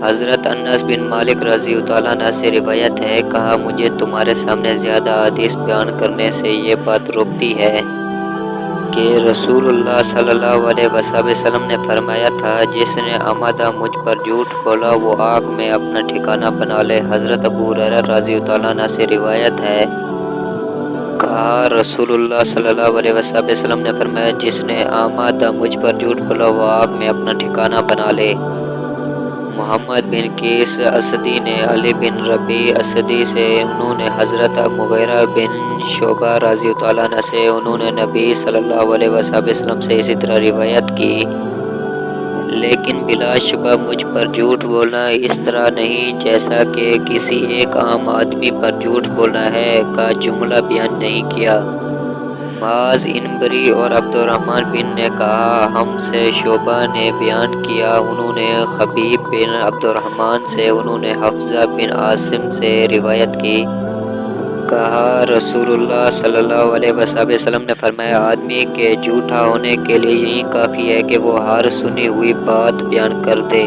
حضرت انس بن مالک رضی اللہ عنہ سے روایت ہے، کہا مجھے تمہارے سامنے زیادہ حدیث بیان کرنے سے یہ بات روکتی ہے کہ رسول اللہ صلی اللہ علیہ وسلم نے فرمایا تھا، جس نے آمدہ مجھ پر جھوٹ بولا وہ آگ میں اپنا ٹھکانہ بنا لے۔ حضرت ابو ہریرہ رضی اللہ عنہ سے روایت ہے، کہا رسول اللہ صلی اللہ علیہ وسلم نے فرمایا، جس نے آمدہ مجھ پر جھوٹ بولا وہ آگ میں اپنا ٹھکانہ بنا لے۔ محمد بن قیس اسدی نے علی بن ربیع اسدی سے، انہوں نے حضرت مغیرہ بن شعبہ رضی اللہ عنہ سے، انہوں نے نبی صلی اللہ علیہ وسلم سے اسی طرح روایت کی، لیکن بلا شبہ مجھ پر جھوٹ بولنا اس طرح نہیں جیسا کہ کسی ایک عام آدمی پر جھوٹ بولنا ہے کا جملہ بیان نہیں کیا۔ معاذ عنبری اور عبد الرحمن بن نے کہا، ہم سے شعبہ نے بیان کیا، انہوں نے خبیب بن عبد الرحمن سے، انہوں نے حفصہ بن عاصم سے روایت کی، کہا رسول اللہ صلی اللہ علیہ وسلم نے فرمایا، آدمی کے جھوٹا ہونے کے لیے یہی کافی ہے کہ وہ ہر سنی ہوئی بات بیان کر دے۔